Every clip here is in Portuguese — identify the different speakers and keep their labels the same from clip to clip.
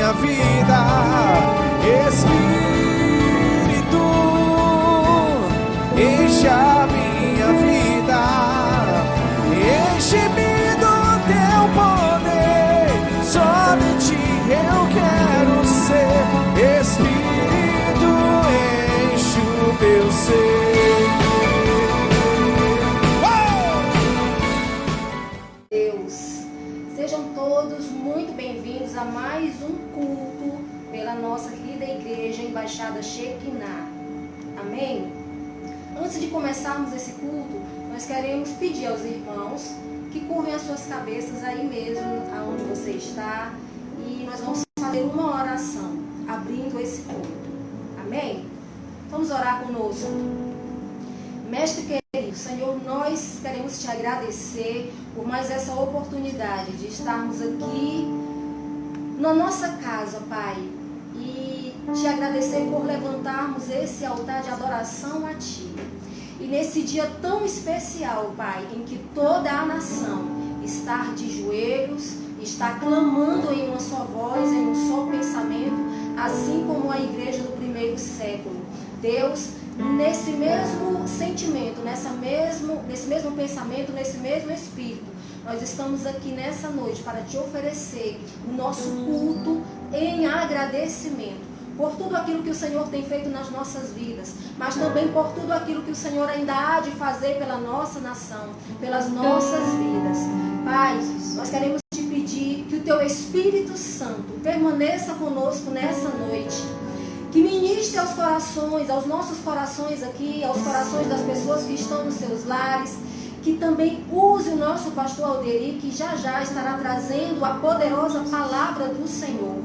Speaker 1: minha vida. Espírito, enche a minha vida, enche-me do teu poder, somente eu quero ser. Espírito, enche o meu ser.
Speaker 2: Deus, sejam todos muito bem-vindos a mais um culto pela nossa querida igreja Embaixada Shekinah. Amém? Antes de começarmos esse culto, nós queremos pedir aos irmãos que curvem as suas cabeças aí mesmo, aonde você está, e nós vamos fazer uma oração, abrindo esse culto. Amém? Vamos orar conosco. Mestre querido, Senhor, nós queremos te agradecer por mais essa oportunidade de estarmos aqui na nossa casa, Pai, e te agradecer por levantarmos esse altar de adoração a Ti. E nesse dia tão especial, Pai, em que toda a nação está de joelhos, está clamando em uma só voz, em um só pensamento, assim como a igreja do primeiro século. Deus, nesse mesmo sentimento, nesse mesmo pensamento, nesse mesmo espírito, nós estamos aqui nessa noite para te oferecer o nosso culto em agradecimento por tudo aquilo que o Senhor tem feito nas nossas vidas, mas também por tudo aquilo que o Senhor ainda há de fazer pela nossa nação, pelas nossas vidas. Pai, nós queremos te pedir que o teu Espírito Santo permaneça conosco nessa noite, que ministre aos corações, aos nossos corações aqui, aos corações das pessoas que estão nos seus lares, que também use o nosso pastor Alderi, que já estará trazendo a poderosa palavra do Senhor.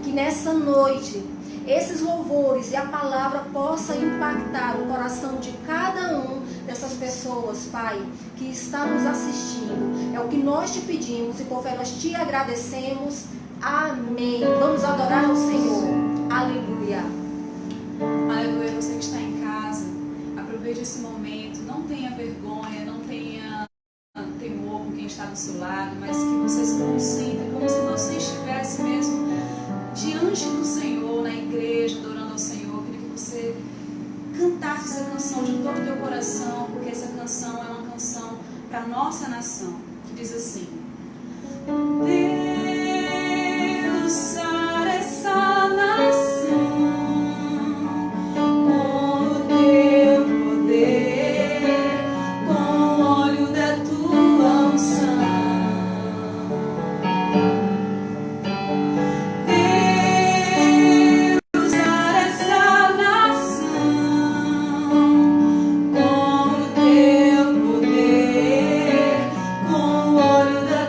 Speaker 2: Que nessa noite, esses louvores e a palavra possa impactar o coração de cada um dessas pessoas, Pai, que está nos assistindo. É o que nós te pedimos e por fé nós te agradecemos. Amém. Vamos adorar ao Senhor. Aleluia.
Speaker 3: Aleluia. Você que está em casa, aproveite esse momento, não tenha vergonha, não tenha temor por quem está do seu lado, mas que você se concentre como se você estivesse mesmo diante do Senhor, na igreja, adorando ao Senhor. Eu queria que você cantasse essa canção de todo o teu coração, porque essa canção é uma canção para a nossa nação, que diz assim: Deus, sara essa nação com o teu poder, com o óleo da tua unção. Deus, sara essa nação com o teu poder, com o óleo da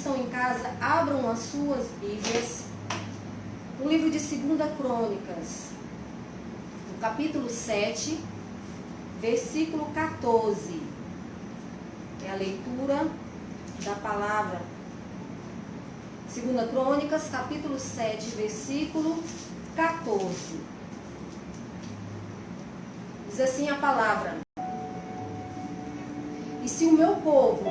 Speaker 2: estão em casa, abram as suas Bíblias no livro de 2 Crônicas, no capítulo 7, versículo 14. É a leitura da palavra. 2 Crônicas, capítulo 7, versículo 14. Diz assim a palavra: E se o meu povo,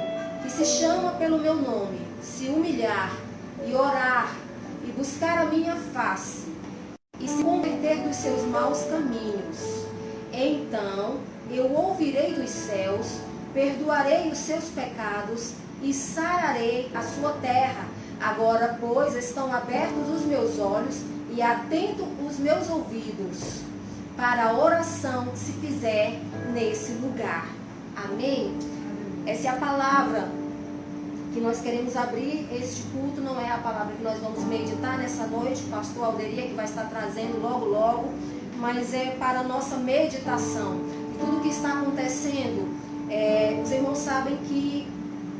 Speaker 2: que se chama pelo meu nome, se humilhar e orar e buscar a minha face e se converter dos seus maus caminhos, então eu ouvirei dos céus, perdoarei os seus pecados e sararei a sua terra. Agora, pois, estão abertos os meus olhos e atentos os meus ouvidos para a oração que se fizer nesse lugar. Amém? Essa é a palavra que nós queremos abrir este culto. Não é a palavra que nós vamos meditar nessa noite, o pastor Alderia que vai estar trazendo logo, mas é para a nossa meditação. E tudo que está acontecendo, os irmãos sabem que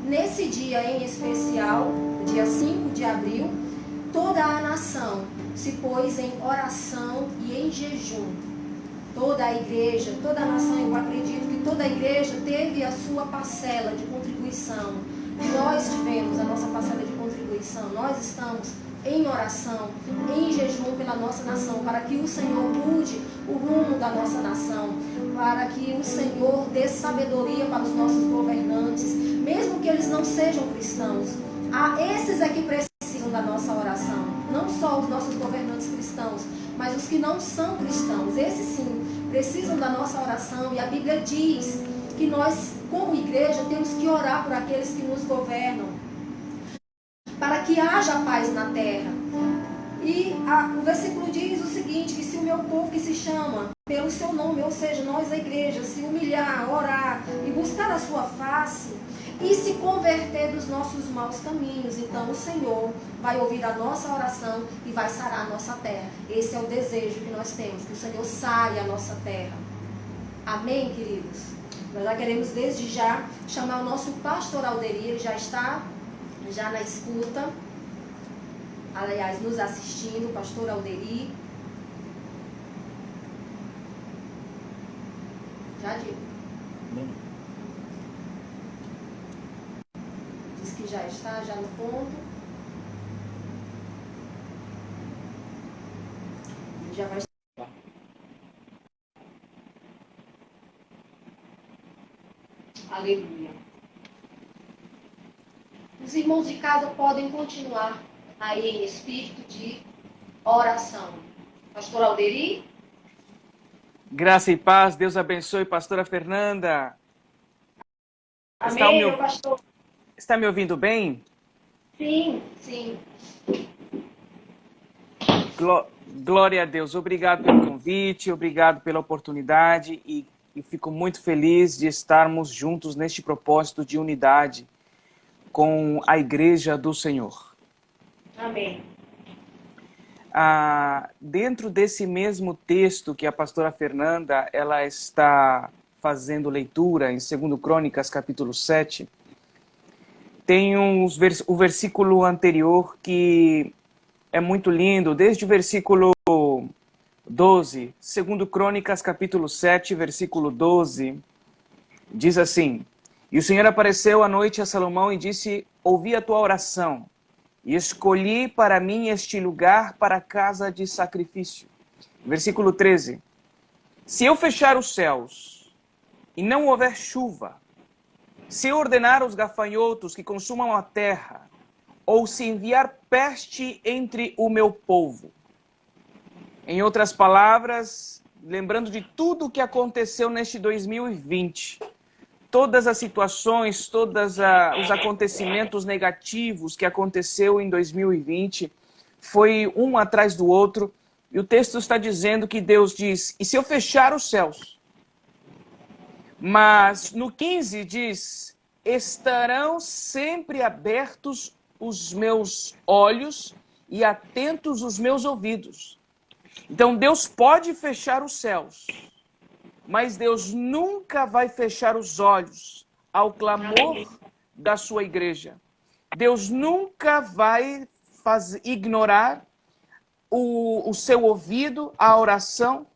Speaker 2: nesse dia em especial, dia 5 de abril, toda a nação se pôs em oração e em jejum. Toda a igreja, toda a nação, eu acredito que toda a igreja teve a sua parcela de contribuição. Nós tivemos a nossa parcela de contribuição. Nós estamos em oração, em jejum pela nossa nação, para que o Senhor mude o rumo da nossa nação, para que o Senhor dê sabedoria para os nossos governantes, mesmo que eles não sejam cristãos. Esses é que precisam da nossa oração, não só os nossos governantes cristãos, mas os que não são cristãos. Esses sim precisam da nossa oração, e a Bíblia diz que nós, como igreja, temos que orar por aqueles que nos governam, para que haja paz na terra. E o versículo diz o seguinte, que se o meu povo que se chama pelo seu nome, ou seja, nós a igreja, se humilhar, orar e buscar a sua face e se converter dos nossos maus caminhos, então o Senhor vai ouvir a nossa oração e vai sarar a nossa terra. Esse é o desejo que nós temos, que o Senhor sare a nossa terra. Amém, queridos? Nós já queremos desde já chamar o nosso pastor Alderia, ele já está na escuta, aliás, nos assistindo, pastor Alderi. Já digo. Diz que já está, já no ponto. Ele já vai. Aleluia. Os irmãos de casa podem continuar aí em espírito de oração. Pastor Alderi?
Speaker 4: Graça e paz, Deus abençoe, pastora Fernanda.
Speaker 2: Amém, meu pastor.
Speaker 4: Está me ouvindo bem?
Speaker 2: Sim, sim.
Speaker 4: Glória a Deus, obrigado pelo convite, obrigado pela oportunidade e fico muito feliz de estarmos juntos neste propósito de unidade com a Igreja do Senhor.
Speaker 2: Amém.
Speaker 4: Dentro desse mesmo texto que a pastora Fernanda ela está fazendo leitura em 2 Crônicas, capítulo 7, tem o versículo anterior que é muito lindo, desde o versículo 12, 2 Crônicas, capítulo 7, versículo 12, diz assim: E o Senhor apareceu à noite a Salomão e disse: Ouvi a tua oração, e escolhi para mim este lugar para a casa de sacrifício. Versículo 13. Se eu fechar os céus e não houver chuva, se eu ordenar aos gafanhotos que consumam a terra, ou se enviar peste entre o meu povo. Em outras palavras, lembrando de tudo o que aconteceu neste 2020, todas as situações, todos os acontecimentos negativos que aconteceu em 2020, foi um atrás do outro, e o texto está dizendo que Deus diz, e se eu fechar os céus? Mas no 15 diz, estarão sempre abertos os meus olhos e atentos os meus ouvidos. Então Deus pode fechar os céus, mas Deus nunca vai fechar os olhos ao clamor da sua igreja. Deus nunca vai ignorar o seu ouvido, a oração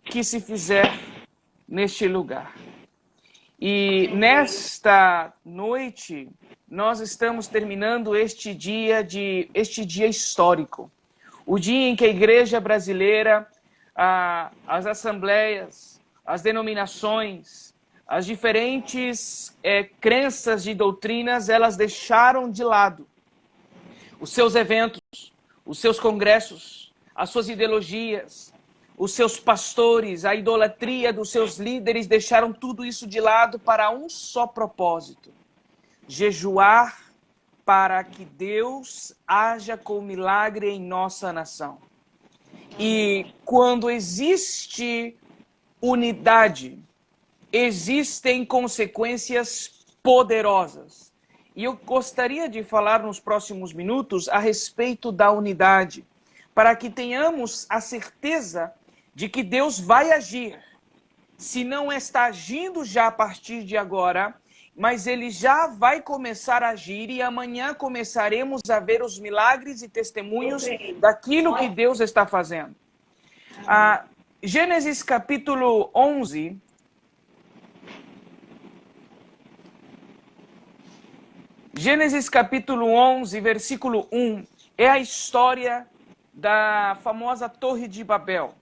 Speaker 4: que se fizer neste lugar. E nesta noite, nós estamos terminando este dia histórico. O dia em que a igreja brasileira, as assembleias, as denominações, as diferentes crenças e doutrinas, elas deixaram de lado os seus eventos, os seus congressos, as suas ideologias, os seus pastores, a idolatria dos seus líderes, deixaram tudo isso de lado para um só propósito: jejuar para que Deus haja com milagre em nossa nação. E quando existe unidade, existem consequências poderosas. E eu gostaria de falar nos próximos minutos a respeito da unidade, para que tenhamos a certeza de que Deus vai agir. Se não está agindo já a partir de agora, mas Ele já vai começar a agir e amanhã começaremos a ver os milagres e testemunhos daquilo que Deus está fazendo. Gênesis capítulo 11... Gênesis capítulo 11, versículo 1, é a história da famosa Torre de Babel.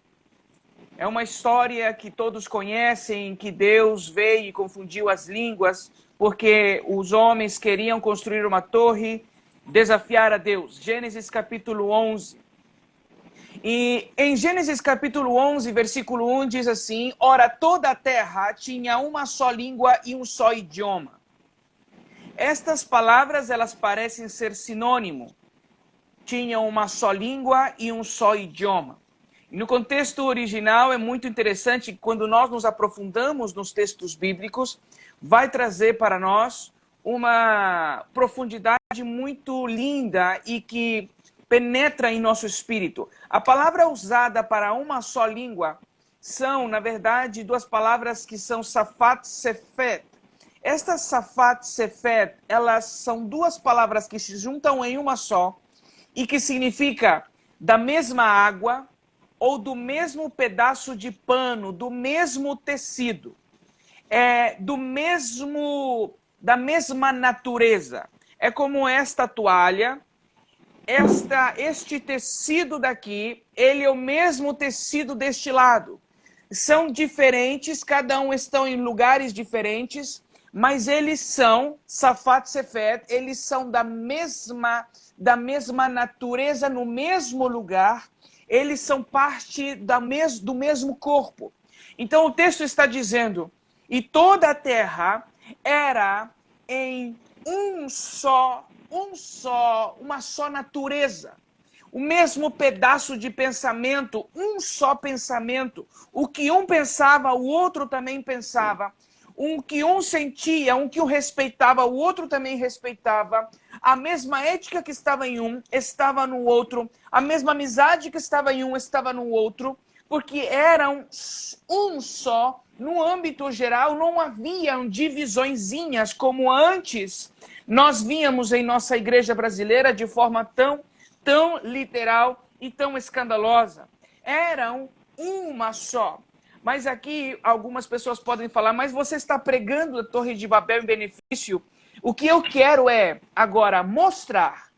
Speaker 4: É uma história que todos conhecem, que Deus veio e confundiu as línguas, porque os homens queriam construir uma torre, desafiar a Deus. Gênesis capítulo 11. E em Gênesis capítulo 11, versículo 1, diz assim: ora, toda a terra tinha uma só língua e um só idioma. Estas palavras, elas parecem ser sinônimo. Tinham uma só língua e um só idioma. E no contexto original é muito interessante, quando nós nos aprofundamos nos textos bíblicos, vai trazer para nós uma profundidade muito linda e que penetra em nosso espírito. A palavra usada para uma só língua são, na verdade, duas palavras que são Safat Sefet. Estas Safat Sefet, elas são duas palavras que se juntam em uma só e que significa da mesma água ou do mesmo pedaço de pano, do mesmo tecido, da mesma natureza. É como esta toalha, este tecido daqui, ele é o mesmo tecido deste lado. São diferentes, cada um estão em lugares diferentes, mas eles são, Safat Sefet, eles são da mesma natureza, no mesmo lugar, eles são parte do mesmo corpo. Então o texto está dizendo, e toda a terra era em uma só natureza. O mesmo pedaço de pensamento, um só pensamento. O que um pensava, o outro também pensava. O que um sentia, um que o respeitava, o outro também respeitava. A mesma ética que estava em um, estava no outro. A mesma amizade que estava em um, estava no outro. Porque eram um só. No âmbito geral, não haviam divisõezinhas como antes nós víamos em nossa igreja brasileira de forma tão literal e tão escandalosa. Eram uma só. Mas aqui algumas pessoas podem falar, mas você está pregando a Torre de Babel em benefício. O que eu quero é, agora, mostrar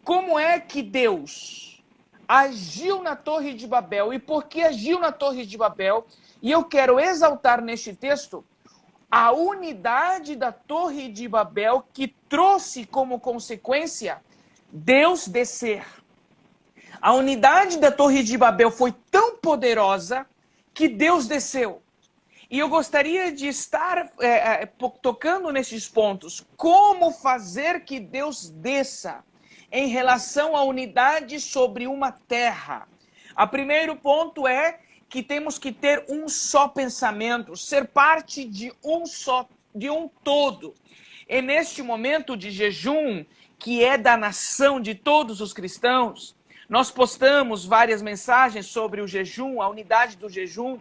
Speaker 4: como é que Deus agiu na Torre de Babel e por que agiu na Torre de Babel. E eu quero exaltar neste texto a unidade da Torre de Babel que trouxe como consequência Deus descer. A unidade da Torre de Babel foi tão poderosa que Deus desceu. E eu gostaria de estar tocando nesses pontos. Como fazer que Deus desça em relação à unidade sobre uma terra? O primeiro ponto é que temos que ter um só pensamento, ser parte de um todo. E neste momento de jejum, que é da nação de todos os cristãos, nós postamos várias mensagens sobre o jejum, a unidade do jejum,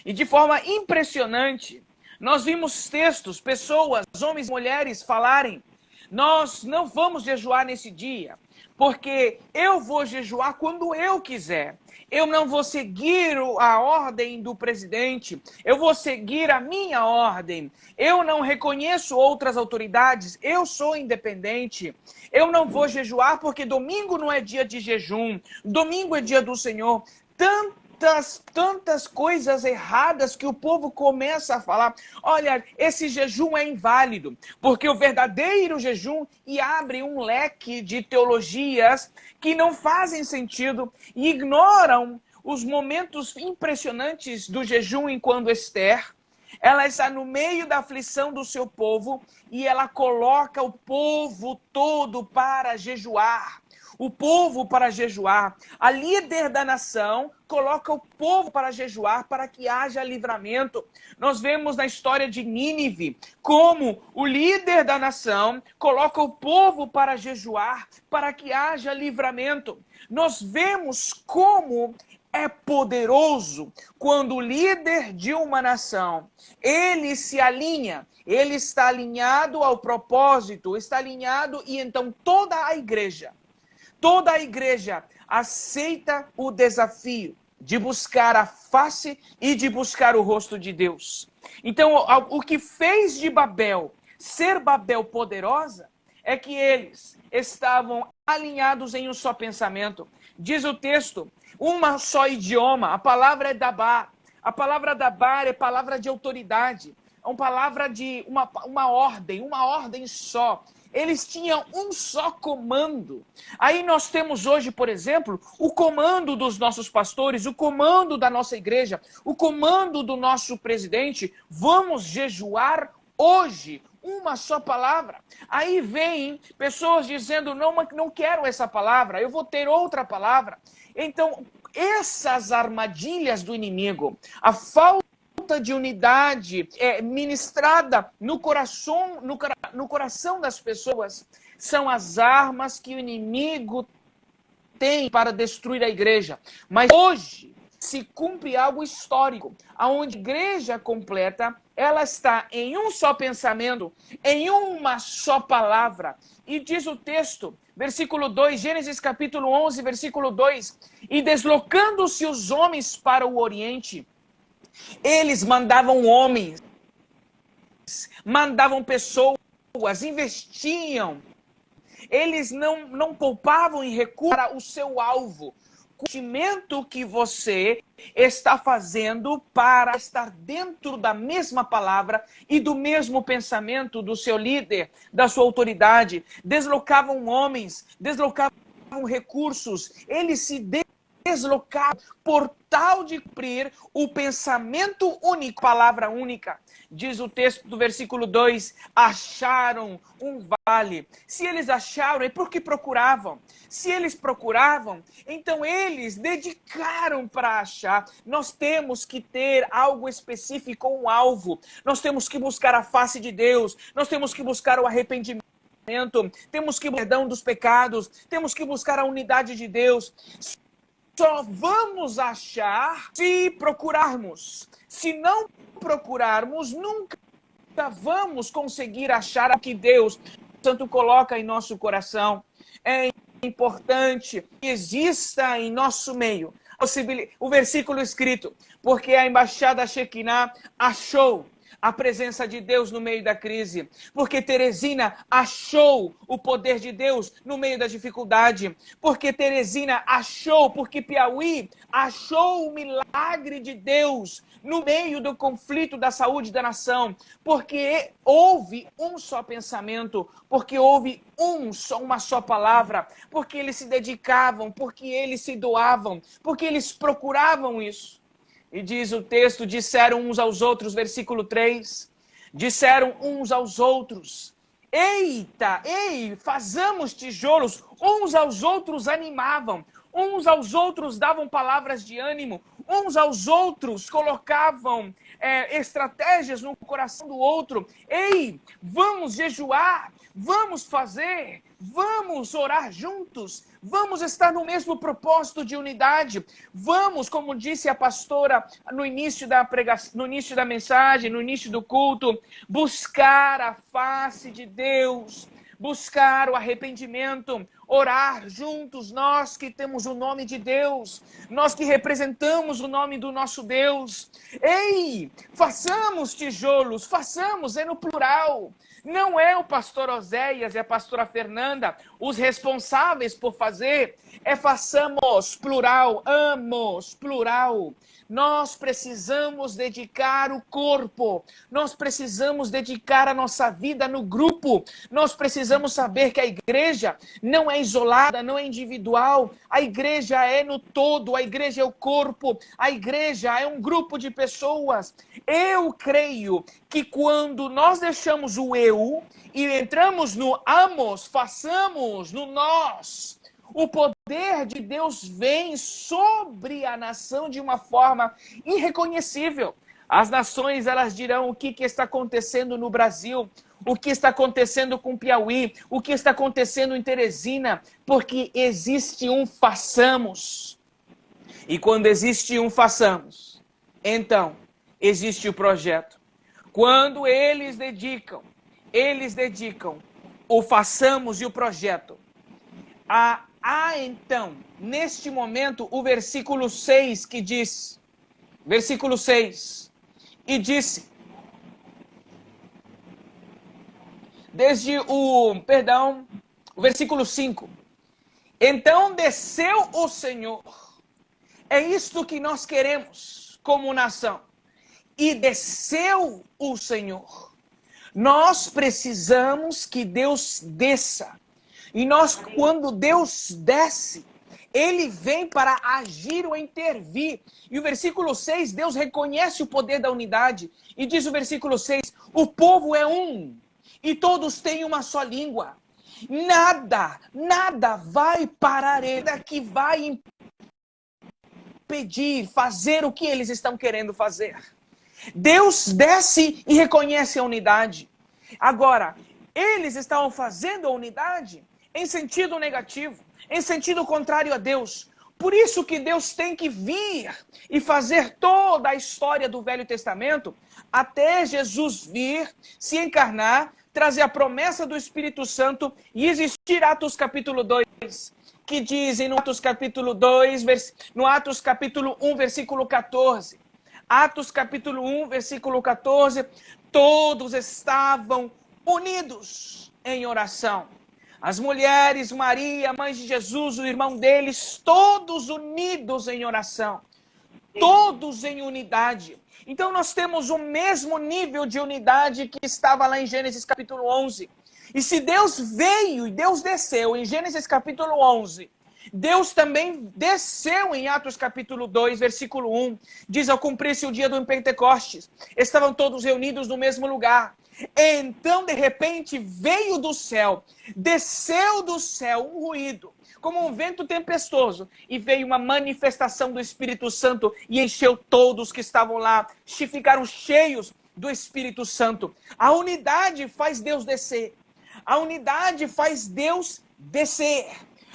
Speaker 4: e de forma impressionante, nós vimos textos, pessoas, homens e mulheres falarem Nós não vamos jejuar nesse dia, porque eu vou jejuar quando eu quiser. Eu não vou seguir a ordem do presidente, eu vou seguir a minha ordem. Eu não reconheço outras autoridades, eu sou independente. Eu não vou jejuar porque domingo não é dia de jejum, domingo é dia do Senhor. Tantas coisas erradas que o povo começa a falar. Olha, esse jejum é inválido, porque o verdadeiro jejum e abre um leque de teologias que não fazem sentido e ignoram os momentos impressionantes do jejum enquanto Esther. Ela está no meio da aflição do seu povo e ela coloca o povo todo para jejuar. O povo para jejuar. A líder da nação coloca o povo para jejuar para que haja livramento. Nós vemos na história de Nínive como o líder da nação coloca o povo para jejuar para que haja livramento. Nós vemos como é poderoso quando o líder de uma nação, ele se alinha, ele está alinhado ao propósito, está alinhado e então toda a igreja aceita o desafio de buscar a face e de buscar o rosto de Deus. Então, o que fez de Babel ser Babel poderosa é que eles estavam alinhados em um só pensamento. Diz o texto, uma só idioma, a palavra é dabar. A palavra dabar é palavra de autoridade, é uma palavra de uma ordem só. Eles tinham um só comando. Aí nós temos hoje, por exemplo, o comando dos nossos pastores, o comando da nossa igreja, o comando do nosso presidente. Vamos jejuar hoje. Uma só palavra. Aí vem pessoas dizendo, não quero essa palavra, eu vou ter outra palavra. Então, essas armadilhas do inimigo, a falta de unidade ministrada no coração das pessoas, são as armas que o inimigo tem para destruir a igreja. Mas hoje se cumpre algo histórico, onde a igreja completa, ela está em um só pensamento, em uma só palavra. E diz o texto, versículo 2, Gênesis capítulo 11, versículo 2, e deslocando-se os homens para o oriente, eles mandavam homens, mandavam pessoas, investiam. Eles não poupavam em recursos para o seu alvo. O investimento que você está fazendo para estar dentro da mesma palavra e do mesmo pensamento do seu líder, da sua autoridade. Deslocavam homens, deslocavam recursos, eles se deslocavam por tal de cumprir o pensamento único, palavra única. Diz o texto do versículo 2, acharam um vale. Se eles acharam, é porque procuravam. Se eles procuravam, então eles dedicaram para achar. Nós temos que ter algo específico, um alvo. Nós temos que buscar a face de Deus. Nós temos que buscar o arrependimento. Temos que buscar o perdão dos pecados. Temos que buscar a unidade de Deus. Só vamos achar se procurarmos. Se não procurarmos, nunca vamos conseguir achar o que Deus Santo coloca em nosso coração. É importante que exista em nosso meio o versículo escrito, porque a embaixada Shekinah achou a presença de Deus no meio da crise, porque Teresina achou o poder de Deus no meio da dificuldade, porque Teresina achou, porque Piauí achou o milagre de Deus no meio do conflito da saúde da nação, porque houve um só pensamento, porque houve uma só palavra, porque eles se dedicavam, porque eles se doavam, porque eles procuravam isso. E diz o texto, disseram uns aos outros, versículo 3, disseram uns aos outros, façamos tijolos, uns aos outros animavam, uns aos outros davam palavras de ânimo, uns aos outros colocavam estratégias no coração do outro. Vamos jejuar, vamos fazer, vamos orar juntos, vamos estar no mesmo propósito de unidade. Vamos, como disse a pastora no início da pregação, no início da mensagem, no início do culto, buscar a face de Deus. buscar o arrependimento, orar juntos, nós que temos o nome de Deus, nós que representamos o nome do nosso Deus. Ei, façamos tijolos, façamos, é no plural. Não é o pastor Oséias e a pastora Fernanda os responsáveis por fazer, é façamos, plural, amos, plural. Nós precisamos dedicar o corpo, nós precisamos dedicar a nossa vida no grupo, nós precisamos saber que a igreja não é isolada, não é individual, a igreja é no todo, a igreja é o corpo, a igreja é um grupo de pessoas. Eu creio que quando nós deixamos o eu e entramos no amos, façamos, no nós, o poder de Deus vem sobre a nação de uma forma irreconhecível. As nações, elas dirão o que está acontecendo no Brasil, o que está acontecendo com Piauí, o que está acontecendo em Teresina, porque existe um façamos. E quando existe um façamos, então existe o projeto. Quando eles dedicam o façamos e o projeto, então, neste momento, o versículo 6 que diz, versículo 6, e disse, o versículo 5, então desceu o Senhor, é isto que nós queremos como nação, e desceu o Senhor. Nós precisamos que Deus desça. E nós, quando Deus desce, Ele vem para agir ou intervir. E o versículo 6, Deus reconhece o poder da unidade. E diz o versículo 6, o povo é um, e todos têm uma só língua. Nada vai parar ele, que vai impedir, fazer o que eles estão querendo fazer. Deus desce e reconhece a unidade. Agora, eles estavam fazendo a unidade em sentido negativo, em sentido contrário a Deus. Por isso que Deus tem que vir e fazer toda a história do Velho Testamento até Jesus vir, se encarnar, trazer a promessa do Espírito Santo e existir Atos capítulo 2, que dizem no Atos capítulo 2, no Atos capítulo 1, versículo 14. Atos capítulo 1, versículo 14, todos estavam unidos em oração. As mulheres, Maria, mãe de Jesus, o irmão deles, todos unidos em oração. Todos em unidade. Então nós temos o mesmo nível de unidade que estava lá em Gênesis capítulo 11. E se Deus veio e Deus desceu em Gênesis capítulo 11, Deus também desceu em Atos capítulo 2, versículo 1. Diz, ao cumprir-se o dia do Pentecostes, estavam todos reunidos no mesmo lugar. Então, de repente, veio do céu, desceu do céu um ruído, como um vento tempestoso, e veio uma manifestação do Espírito Santo e encheu todos que estavam lá, ficaram cheios do Espírito Santo. A unidade faz Deus descer. A unidade faz Deus descer.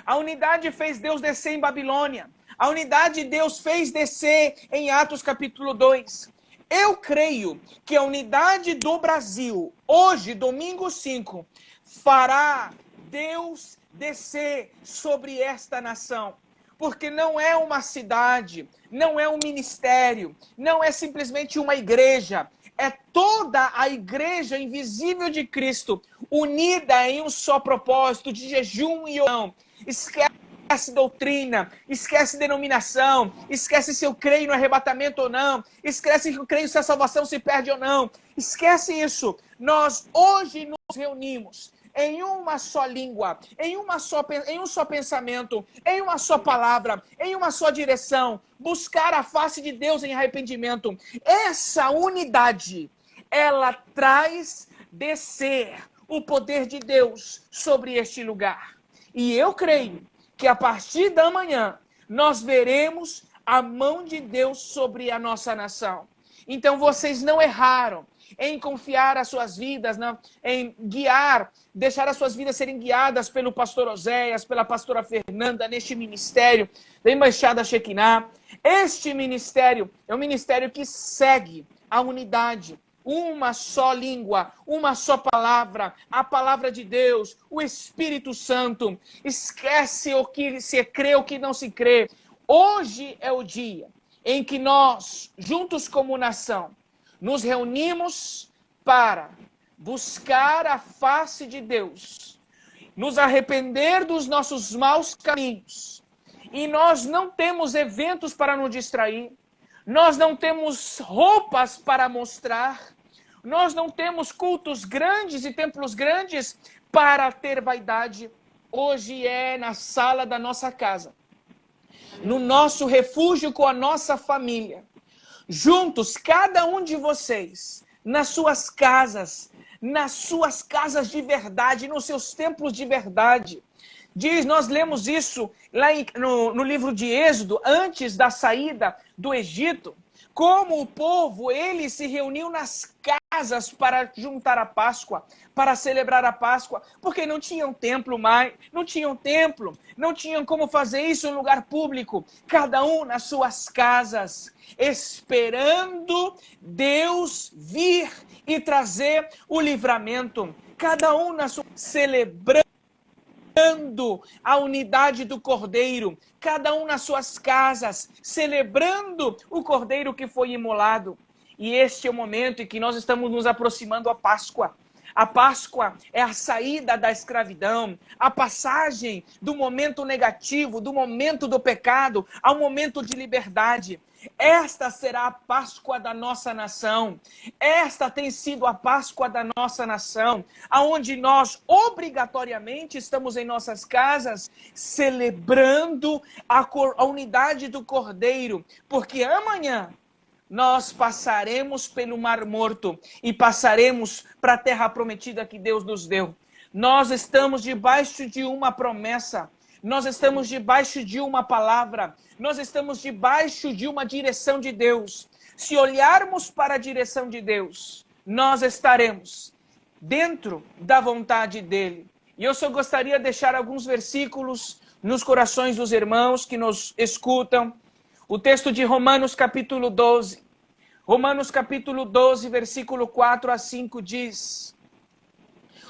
Speaker 4: A unidade fez Deus descer em Babilônia. A unidade Deus fez descer em Atos capítulo 2. Eu creio que a unidade do Brasil, hoje, domingo 5, fará Deus descer sobre esta nação. Porque não é uma cidade, não é um ministério, não é simplesmente uma igreja. É toda a igreja invisível de Cristo, unida em um só propósito de jejum e oração. Esquece doutrina, esquece denominação, esquece se eu creio no arrebatamento ou não, esquece se eu creio se a salvação se perde ou não, esquece isso. Nós hoje nos reunimos em uma só língua, em um só pensamento, em uma só palavra, em uma só direção, buscar a face de Deus em arrependimento. Essa unidade, ela traz descer o poder de Deus sobre este lugar. E eu creio que a partir da manhã nós veremos a mão de Deus sobre a nossa nação. Então vocês não erraram em confiar as suas vidas, em guiar, deixar as suas vidas serem guiadas pelo pastor Oséias, pela pastora Fernanda, neste ministério da Embaixada Shekinah. Este ministério é um ministério que segue a unidade uma só língua, uma só palavra, a palavra de Deus, o Espírito Santo. Esquece o que se crê, o que não se crê. Hoje é o dia em que nós, juntos como nação, nos reunimos para buscar a face de Deus, nos arrepender dos nossos maus caminhos. E nós não temos eventos para nos distrair, nós não temos roupas para mostrar, nós não temos cultos grandes e templos grandes para ter vaidade. Hoje é na sala da nossa casa, no nosso refúgio com a nossa família. Juntos, cada um de vocês, nas suas casas de verdade, nos seus templos de verdade. Nós lemos isso lá no livro de Êxodo, antes da saída do Egito, como o povo, ele se reuniu nas casas para juntar a Páscoa, para celebrar a Páscoa, porque não tinham templo mais, não tinham como fazer isso em lugar público, cada um nas suas casas, esperando Deus vir e trazer o livramento, cada um na sua, celebrando a unidade do Cordeiro, cada um nas suas casas, celebrando o Cordeiro que foi imolado. E este é o momento em que nós estamos nos aproximando à Páscoa. A Páscoa é a saída da escravidão, a passagem do momento negativo, do momento do pecado, ao momento de liberdade. Esta será a Páscoa da nossa nação. Esta tem sido a Páscoa da nossa nação, aonde nós obrigatoriamente estamos em nossas casas celebrando a unidade do Cordeiro, porque amanhã nós passaremos pelo Mar Morto e passaremos para a terra prometida que Deus nos deu. Nós estamos debaixo de uma promessa. Nós estamos debaixo de uma palavra. Nós estamos debaixo de uma direção de Deus. Se olharmos para a direção de Deus, nós estaremos dentro da vontade dEle. E eu só gostaria de deixar alguns versículos nos corações dos irmãos que nos escutam. O texto de Romanos capítulo 12. Romanos capítulo 12, versículo 4 a 5 diz.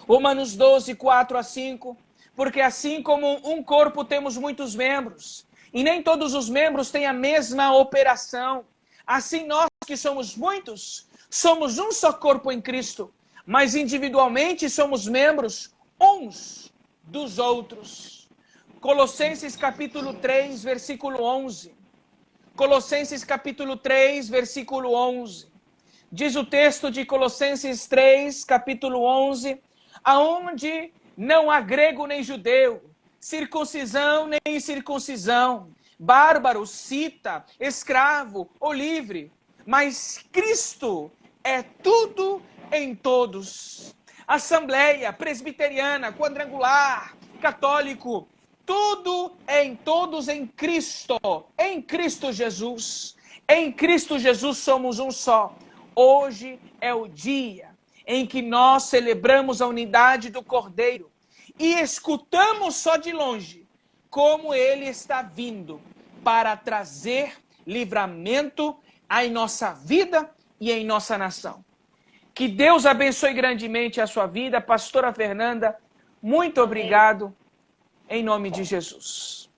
Speaker 4: Romanos 12, 4 a 5. Porque assim como um corpo temos muitos membros, e nem todos os membros têm a mesma operação, assim nós que somos muitos, somos um só corpo em Cristo, mas individualmente somos membros uns dos outros. Colossenses capítulo 3, versículo 11. Colossenses capítulo 3, versículo 11. Diz o texto de Colossenses 3, capítulo 11, aonde não há grego nem judeu, circuncisão nem incircuncisão, bárbaro, cita, escravo ou livre, mas Cristo é tudo em todos. Assembleia, presbiteriana, quadrangular, católico, tudo em todos em Cristo Jesus. Em Cristo Jesus somos um só. Hoje é o dia em que nós celebramos a unidade do Cordeiro e escutamos só de longe como Ele está vindo para trazer livramento em nossa vida e em nossa nação. Que Deus abençoe grandemente a sua vida, pastora Fernanda. Muito obrigado, em nome de Jesus.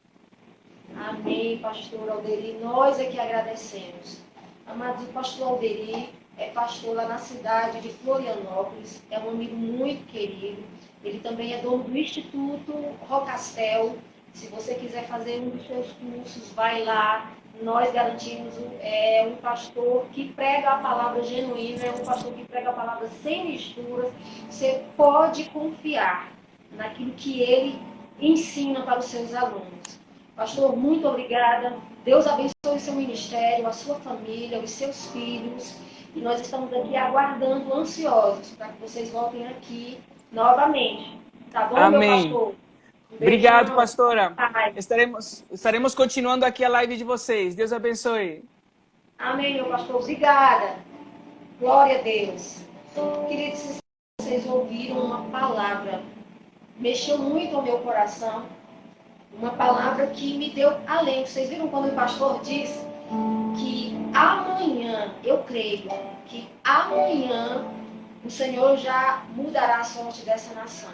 Speaker 2: Amém, pastor Alderi. Nós é que agradecemos. Amado pastor Alderi é pastor lá na cidade de Florianópolis, é um amigo muito querido. Ele também é dono do Instituto Rocastel. Se você quiser fazer um dos seus cursos, vai lá. Nós garantimos um pastor que prega a palavra genuína, é um pastor que prega a palavra sem misturas. Você pode confiar naquilo que ele ensina para os seus alunos. Pastor, muito obrigada. Deus abençoe o seu ministério, a sua família, os seus filhos. E nós estamos aqui aguardando, ansiosos, para que vocês voltem aqui novamente. Tá bom,
Speaker 4: Amém.
Speaker 2: Meu pastor?
Speaker 4: Obrigado, pastora.
Speaker 2: Pai.
Speaker 4: Estaremos continuando aqui a live de vocês. Deus abençoe.
Speaker 2: Amém, meu pastor. Obrigada. Glória a Deus. Queridos, vocês ouviram uma palavra. Mexeu muito ao meu coração. Uma palavra que me deu alento. Vocês viram quando o pastor disse que amanhã manhã, eu creio que amanhã o Senhor já mudará a sorte dessa nação.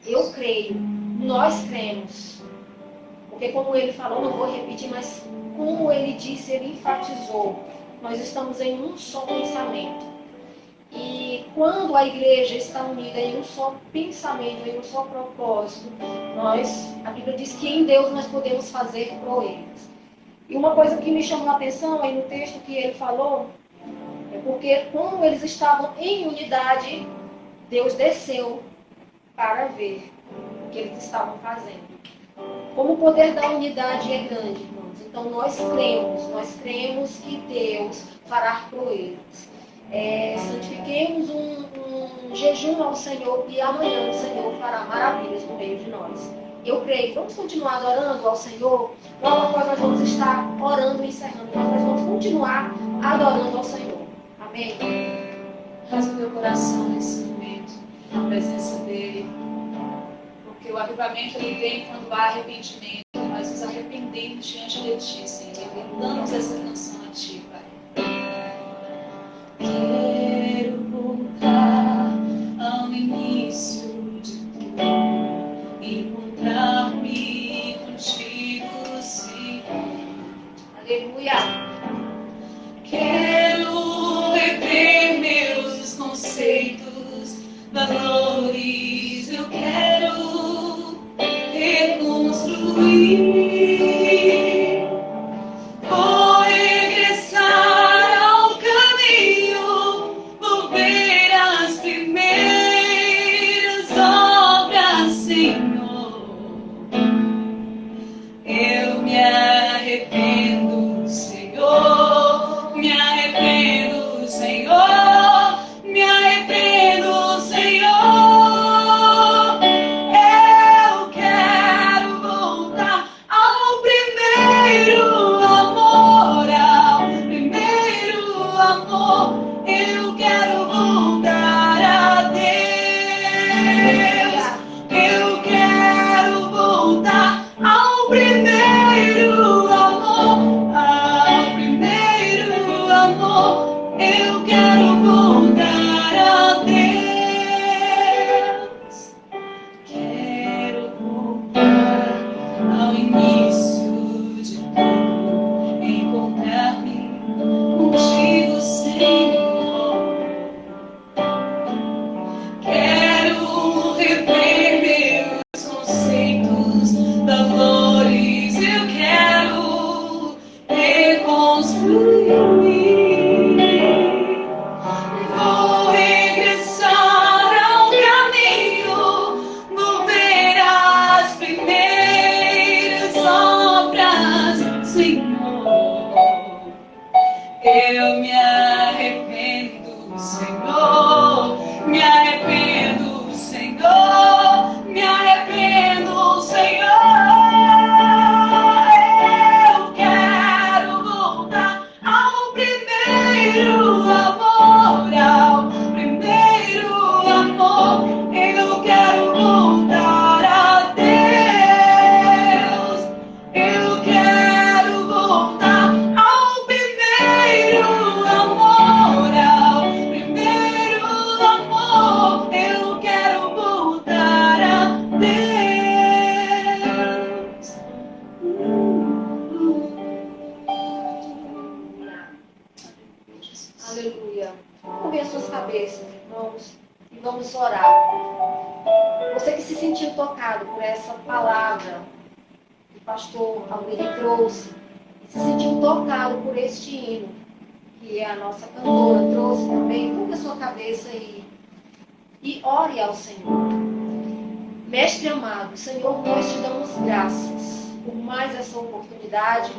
Speaker 2: Eu creio, nós cremos. Porque como ele falou, não vou repetir, mas como ele disse, ele enfatizou, nós estamos em um só pensamento. E quando a igreja está unida em um só pensamento, em um só propósito, a Bíblia diz que em Deus nós podemos fazer proezas. E uma coisa que me chamou a atenção aí no texto que ele falou, é porque quando eles estavam em unidade, Deus desceu para ver o que eles estavam fazendo. Como o poder da unidade é grande, irmãos. Então nós cremos que Deus fará proezas. Santifiquemos um jejum ao Senhor e amanhã o Senhor fará maravilhas no meio de nós. Eu creio. Vamos continuar adorando ao Senhor. Logo após nós vamos estar orando e encerrando, mas nós vamos continuar adorando ao Senhor. Amém?
Speaker 3: Faz o meu coração nesse momento, na presença dele. Porque o avivamento ele vem quando há arrependimento. Nós nos arrependemos diante de ti, Senhor. E cantamos essa canção a ti, Pai. Quero voltar ao início de tudo, encontrar-me contigo, Senhor.
Speaker 2: Aleluia.
Speaker 3: Quero rever meus conceitos, valores. Eu quero reconstruir. Vou regressar ao caminho, vou ver as primeiras obras, Senhor. Eu me arrependo, Senhor. Me arrependo, Senhor. Me arrependo, Senhor. Eu quero voltar ao primeiro amor, ao primeiro amor. Eu quero voltar a Deus. Eu quero voltar ao primeiro amor, ao primeiro amor. Eu quero voltar a Deus. Quero voltar ao início de tudo, encontrar-me contigo, Senhor. Quero rever meus conceitos, valores. Eu quero reconstruir. Vou regressar ao caminho, vou ver as primeiras obras, Senhor. Eu me arrependo, Senhor. Me arrependo, Senhor. Me arrependo, Senhor. Eu quero voltar ao primeiro amor, ao primeiro amor. Eu quero voltar a Deus. Eu quero voltar ao primeiro amor, ao primeiro amor. Eu quero voltar a Deus.
Speaker 2: Aleluia. Curvem as suas cabeças, irmãos, e vamos orar. Você que se sentiu tocado por essa palavra que o pastor Almir trouxe, e se sentiu tocado por este hino, que a nossa cantora trouxe também, curva a sua cabeça e ore ao Senhor. Mestre amado, Senhor, nós te damos graças por mais essa oportunidade,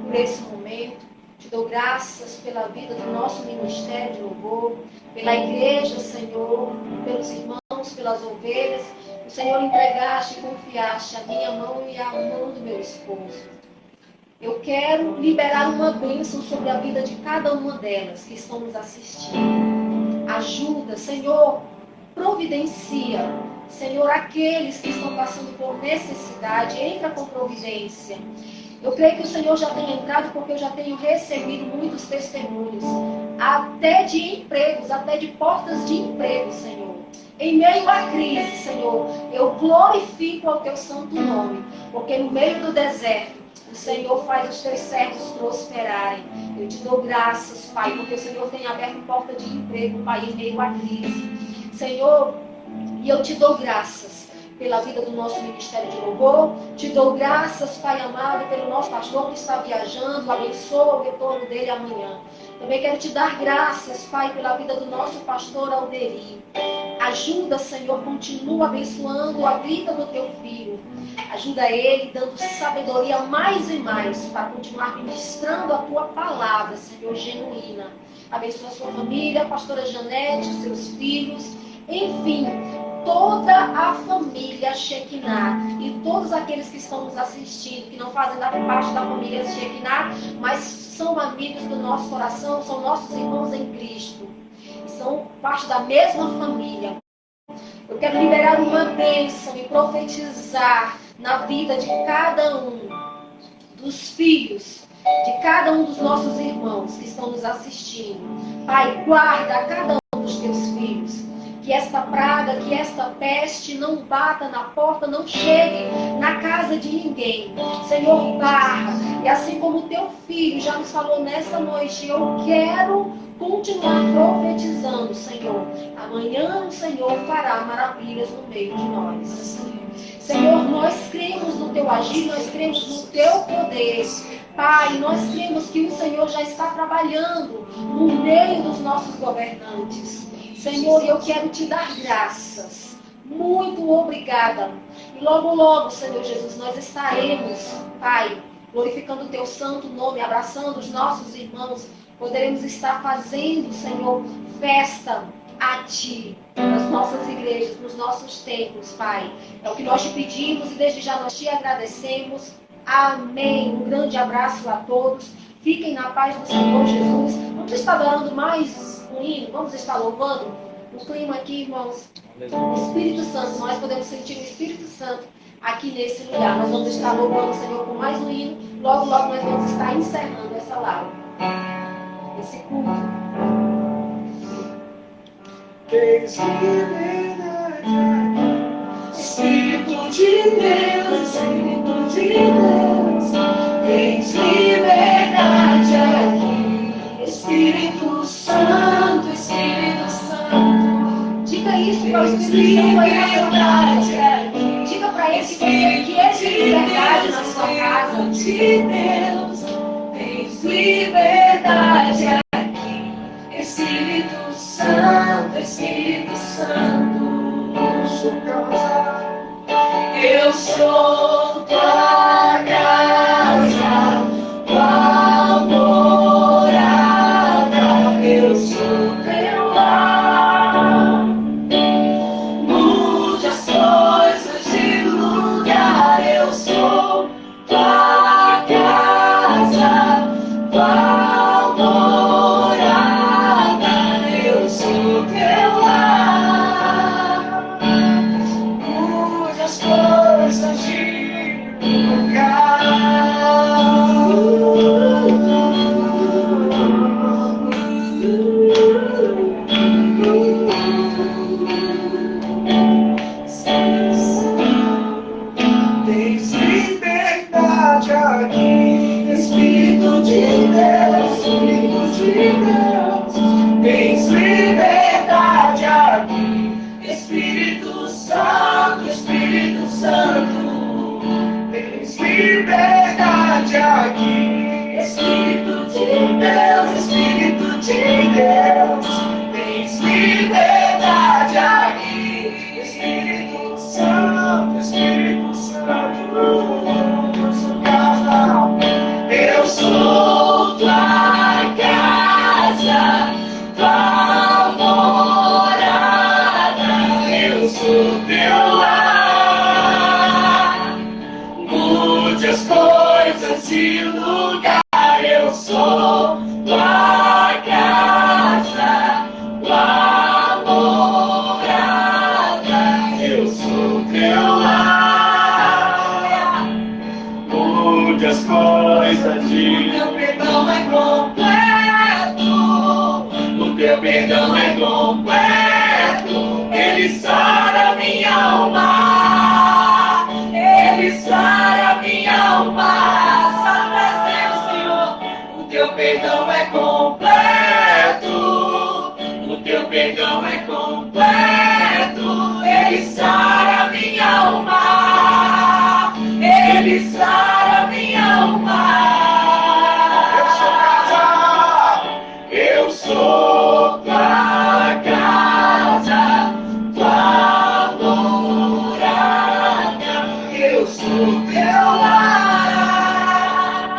Speaker 2: por esse momento. Te dou graças pela vida do nosso ministério de louvor, pela igreja, Senhor, pelos irmãos, pelas ovelhas. O Senhor entregaste e confiaste a minha mão e a mão do meu esposo. Eu quero liberar uma bênção sobre a vida de cada uma delas que estão nos assistindo. Ajuda, Senhor, providencia. Senhor, aqueles que estão passando por necessidade, entra com providência. Eu creio que o Senhor já tem entrado porque eu já tenho recebido muitos testemunhos, até de empregos, até de portas de emprego, Senhor. Em meio à crise, Senhor, eu glorifico ao teu santo nome, porque no meio do deserto, o Senhor faz os teus servos prosperarem. Eu te dou graças, Pai, porque o Senhor tem aberto porta de emprego, Pai, em meio à crise. Senhor, e eu te dou graças pela vida do nosso ministério de louvor. Te dou graças, Pai amado, pelo nosso pastor que está viajando. Abençoa o retorno dele amanhã. Também quero te dar graças, Pai, pela vida do nosso pastor Alderi. Ajuda, Senhor, continua abençoando a vida do teu filho. Ajuda ele, dando sabedoria mais e mais, para continuar ministrando a tua palavra, Senhor, genuína. Abençoa a sua família, a pastora Janete, os seus filhos, enfim, toda a família Shekinah e todos aqueles que estão nos assistindo, que não fazem parte da família Shekinah, mas são amigos do nosso coração, são nossos irmãos em Cristo, são parte da mesma família. Eu quero liberar uma bênção e profetizar na vida de cada um dos filhos, de cada um dos nossos irmãos que estão nos assistindo. Pai, guarda a cada um dos teus filhos. Que esta praga, que esta peste não bata na porta, não chegue na casa de ninguém. Senhor, barra. E assim como o teu filho já nos falou nessa noite, eu quero continuar profetizando, Senhor. Amanhã o Senhor fará maravilhas no meio de nós. Senhor, nós cremos no teu agir, nós cremos no teu poder. Pai, nós cremos que o Senhor já está trabalhando no meio dos nossos governantes. Senhor, eu quero te dar graças. Muito obrigada. E logo, logo, Senhor Jesus, nós estaremos, Pai, glorificando o teu santo nome, abraçando os nossos irmãos. Poderemos estar fazendo, Senhor, festa a Ti, nas nossas igrejas, nos nossos templos, Pai. É o que nós te pedimos e desde já nós te agradecemos. Amém. Um grande abraço a todos. Fiquem na paz do Senhor Jesus. Vamos estar adorando mais um hino, vamos estar louvando. O clima aqui, irmãos, o Espírito Santo, nós podemos sentir o Espírito Santo aqui nesse lugar. Nós vamos estar louvando o Senhor com mais um hino. Logo, logo nós vamos estar encerrando essa live, esse culto.
Speaker 1: Espírito de Deus, Espírito de Deus, tens liberdade aqui. Espírito Santo, Espírito Santo.
Speaker 2: Diga isso para o Espírito Santo aí na sua casa. Diga para ele que ele tem liberdade na sua casa.
Speaker 1: De Deus, tens liberdade aqui. Espírito Santo, Espírito Santo. Eu sou tua casa, tua morada, eu sou teu lar. Mude as coisas de lugar, eu sou tua casa, tua morada, eu sou teu lar. Mude as coisas de lugar. Tens liberdade aqui, Espírito de Deus, Espírito de Deus. Tens liberdade aqui, Espírito Santo, Espírito Santo. Tens liberdade aqui, Espírito de Deus, Espírito de Deus. Tens liberdade aqui, Espírito Santo, Espírito Santo. Eu sou tua casa, tua morada, eu sou teu lar. Mude as coisas de lugar, eu sou tua casa, tua morada, eu sou teu lar. Mude as coisas minha alma. Ele sara minha alma. Sara, Senhor, o teu perdão é completo. O teu perdão é completo. Ele sara minha alma. Ele sara minha alma. Eu sou tua casa, tua morada. Eu sou teu lar.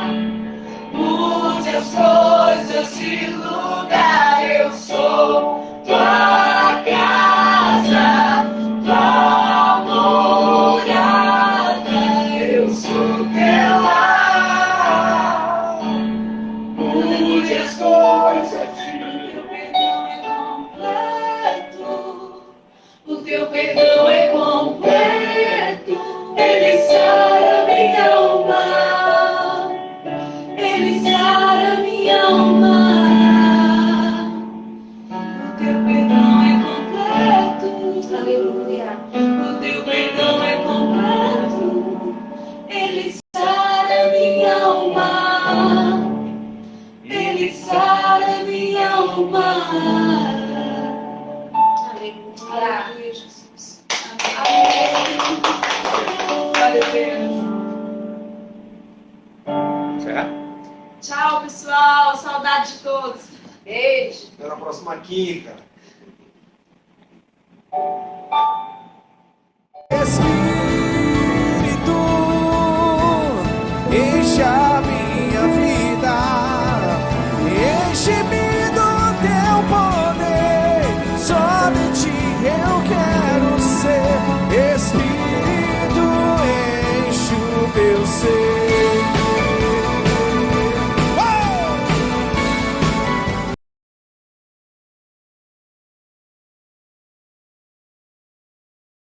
Speaker 1: Mude as coisas de lugar. Eu sou tua casa, tua morada. Eu sou teu lar. Mude as coisas de o teu perdão é completo. Ele sara minha alma. Ele sara minha alma. O teu perdão é completo.
Speaker 2: Aleluia.
Speaker 1: O teu perdão é completo. Ele sara minha alma. Ele sara minha alma.
Speaker 3: Aleluia, Jesus. Amém. Glória a Deus.
Speaker 5: Certo?
Speaker 3: Tchau, pessoal. Saudade de todos. Beijo.
Speaker 5: Até na próxima quinta.